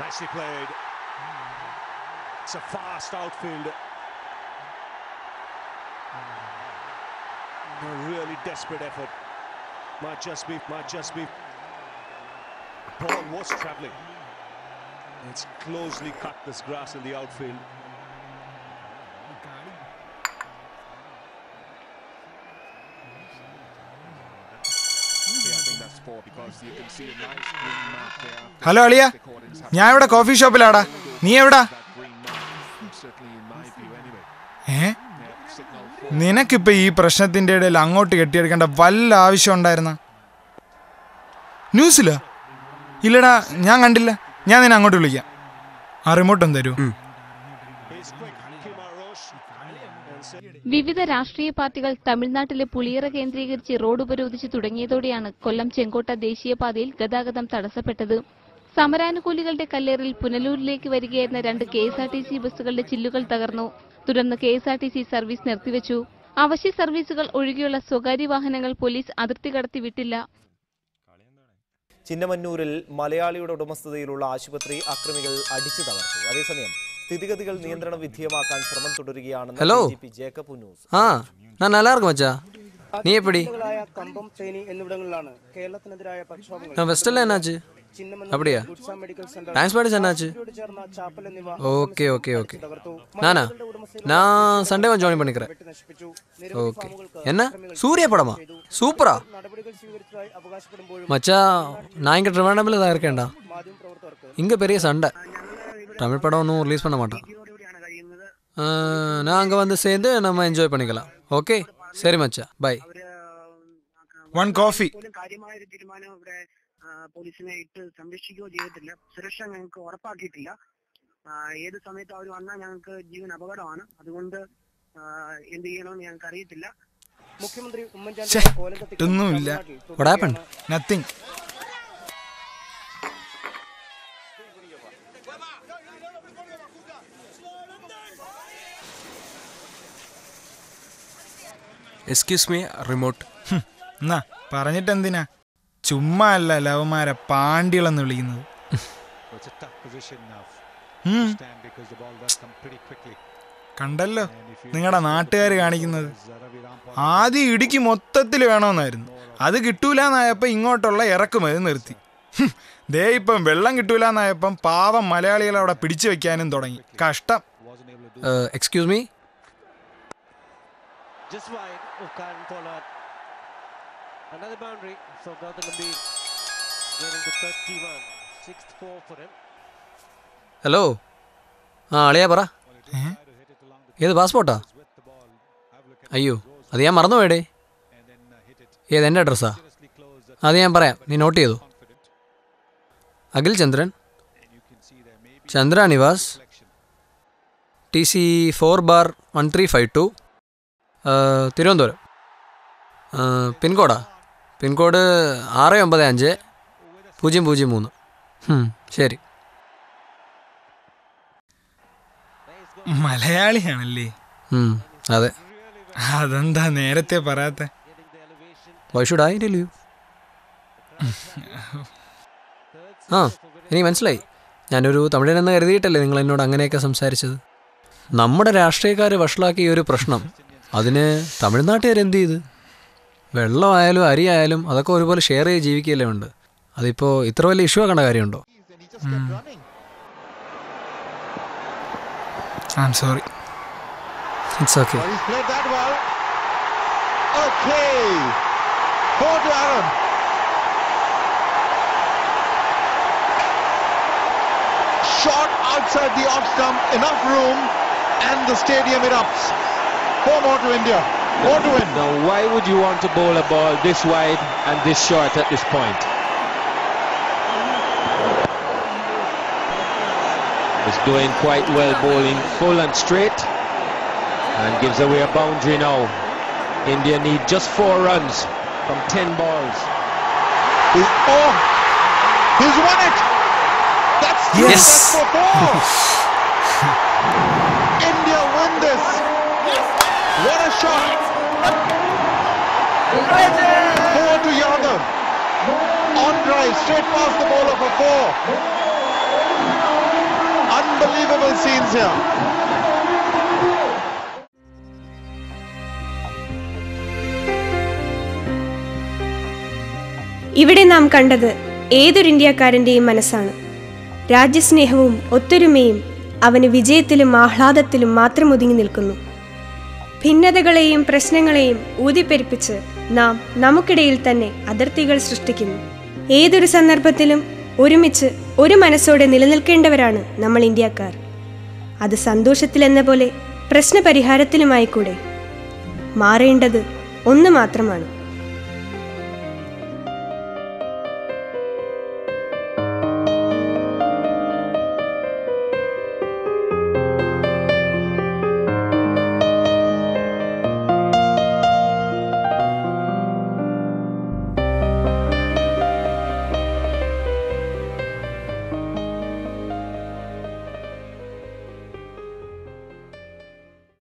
Nicely played. It's a fast outfield. A really desperate effort. Might just be. Ball was travelling. It's closely cut this grass in the outfield. Hello അളിയ, ഞാൻ ഇവിടെ coffee ഷോപ്പിലാടാ. നീ എവിടാ? നിനക്കിപ്പോ ഈ പ്രശ്നത്തിന്റെ ഇടയിൽ അങ്ങോട്ട് കെട്ടിയെടുക്കേണ്ട വല്ല ആവശ്യം ഉണ്ടായിരുന്ന? ന്യൂസിലാ? ഇല്ലടാ, ഞാൻ കണ്ടില്ല. ഞാൻ നിന്നെ അങ്ങോട്ട് വിളിക്കാം. ആ റിമോട്ട് ഒന്ന് തരൂ. വിവിധ രാഷ്ട്രീയ പാർട്ടികൾ തമിഴ്നാട്ടിലെ പുളിയറ കേന്ദ്രീകരിച്ച് റോഡ് ഉപരോധിച്ചു തുടങ്ങിയതോടെയാണ് കൊല്ലം ചെങ്കോട്ട ദേശീയപാതയിൽ ഗതാഗതം തടസ്സപ്പെട്ടത്. സമരാനുകൂലികളുടെ കല്ലേറിൽ പുനലൂരിലേക്ക് വരികയായിരുന്ന 2 KSRTC ബസ്സുകളുടെ ചില്ലുകൾ തകർന്നു. തുടർന്ന് KSRTC സർവീസ് നിർത്തിവച്ചു. അവശ്യ സർവീസുകൾ ഒഴികെയുള്ള സ്വകാര്യ വാഹനങ്ങൾ പോലീസ് അതിർത്തി കടത്തി വിട്ടില്ല. ചിന്നമന്നൂരിൽ മലയാളിയുടെ ഉടമസ്ഥതയിലുള്ള ആശുപത്രി അക്രമികൾ അടിച്ചു തകർത്തു. അതേസമയം സ്ഥിതിഗതികൾ നിയന്ത്രണ വിധേയമാക്കാൻ ശ്രമം തുടരുകയാണെന്ന് DGP ജേക്കബ് ഉന്നൂസ്. நான் நல்லா இருக்கேன் மச்சா. நீ எப்படி? കമ്പം തേനി എന്നിവിടങ്ങളിലാണ് കേരളത്തിനെതിരായ പ്രക്ഷോഭങ്ങൾ. நான் வெஸ்டர்ல என்னாச்சு? அப்படியா? டிரான்ஸ்போர்ட் என்னாச்சு? Okay okay okay. நான் சண்டே ஜாயின் பண்ணிக்கிறேன். ஓகே. என்ன சூர்யா படமா? சூப்பரா மச்சா. நான் இங்கே ட்ரிவாண்டமில் தான் இருக்கேன்டா. இங்கே பெரிய சண்டை. தமிழ் படம் ஒன்றும் ரிலீஸ் பண்ண மாட்டேன். நான் அங்கே வந்து சேர்ந்து நம்ம என்ஜாய் பண்ணிக்கலாம். ஓகே சரி மச்சா, பை. 1 coffee. പോലീസിനെ ഇട്ട് സംരക്ഷിക്കുകയോ ചെയ്തിട്ടില്ല. സുരക്ഷ ഞങ്ങൾക്ക് ഉറപ്പാക്കിയിട്ടില്ല. ഏത് സമയത്ത് അവർ വന്നാൽ ഞങ്ങൾക്ക് ജീവൻ അപകടമാണ്. അതുകൊണ്ട് എന്ത് ചെയ്യണമെന്ന് ഞങ്ങൾക്ക് അറിയത്തില്ല. മുഖ്യമന്ത്രി ഉമ്മൻചാണ്ടി എക്സ്ക്യൂസ് മീ, റിമോട്ട്. എന്നാ പറഞ്ഞിട്ടെന്തിനാ? ചുമ്മാ അല്ല ലവന്മാരെ പാണ്ടികളെന്ന് വിളിക്കുന്നത്. കണ്ടല്ലോ നിങ്ങളുടെ നാട്ടുകാർ കാണിക്കുന്നത്. ആദ്യം ഇടുക്കി മൊത്തത്തിൽ വേണമെന്നായിരുന്നു. അത് കിട്ടൂലെന്നായപ്പോൾ ഇങ്ങോട്ടുള്ള ഇറക്കുമതി നിർത്തി. ദേ ഇപ്പം വെള്ളം കിട്ടൂലെന്നായപ്പം പാവം മലയാളികളെ അവിടെ പിടിച്ചു വെക്കാനും തുടങ്ങി. കഷ്ടം. Excuse me. Another boundary for Gautam Gambhir, getting to 31, 6-4 for him. Hello, അളിയാ പറ. ഏത് പാസ്പോർട്ടാ? അയ്യോ, അത് ഞാൻ മറന്നു പോയടേ. ഏത് എൻ്റെ അഡ്രസ്സാ? അത് ഞാൻ പറയാം, നീ നോട്ട് ചെയ്തു. അഖിൽ ചന്ദ്രൻ, ചന്ദ്ര നിവാസ്, TC 4/1352, തിരുവനന്തപുരം. പിൻകോഡാ? പിൻകോഡ് 695-003. ശരി. മലയാളിയാണല്ലേ? അതെ. അതെന്താ നേരത്തെ പറയാത്ത? Why should I tell you? എനിക്ക് മനസ്സിലായി. ഞാനൊരു തമിഴനെന്ന് കരുതിയിട്ടല്ലേ നിങ്ങൾ എന്നോട് അങ്ങനെയൊക്കെ സംസാരിച്ചത്. നമ്മുടെ രാഷ്ട്രീയക്കാർ വഷളാക്കിയ ഒരു പ്രശ്നം, അതിന് തമിഴ്നാട്ടുകാരെന്ത് ചെയ്ത്? വെള്ളമായാലും അരിയായാലും അതൊക്കെ ഒരുപോലെ ഷെയർ ചെയ്ത് ജീവിക്കുകയല്ലേ ഉണ്ട്. അതിപ്പോൾ ഇത്ര വലിയ ഇഷ്യൂ ആക്കേണ്ട കാര്യമുണ്ടോ? I'm sorry. It's okay. He's played that well. Okay. 4 to Aaron. Shot outside the off stump, enough room, and the stadium erupts. 4 more to India. 4 to win. Now, why would you want to bowl a ball this wide and this short at this point? He's doing quite well, bowling full and straight, and gives away a boundary now. India need just 4 runs from 10 balls. He's won it. That's yes. That's for 4. India win this. What a shot. 4 to Yadav. On drive, straight past the bowler for 4. Unbelievable scenes here. ഇവിടെ നാം കണ്ടത് ഏതൊരു ഇന്ത്യക്കാരൻ്റെയും മനസ്സാണ്. രാജ്യസ്നേഹവും ഒത്തൊരുമയും അവന് വിജയത്തിലും ആഹ്ലാദത്തിലും മാത്രം ഒതുങ്ങി നിൽക്കുന്നു. ഭിന്നതകളെയും പ്രശ്നങ്ങളെയും ഊതിപ്പെരുപ്പിച്ച് നാം നമുക്കിടയിൽ തന്നെ അതിർത്തികൾ സൃഷ്ടിക്കുന്നു. ഏതൊരു സന്ദർഭത്തിലും ഒരുമിച്ച് ഒരു മനസ്സോടെ നിലനിൽക്കേണ്ടവരാണ് നമ്മൾ ഇന്ത്യക്കാർ. അത് സന്തോഷത്തിലെന്ന പോലെ പ്രശ്നപരിഹാരത്തിലുമായിക്കൂടെ. മാറേണ്ടത് ഒന്ന് മാത്രമാണ്,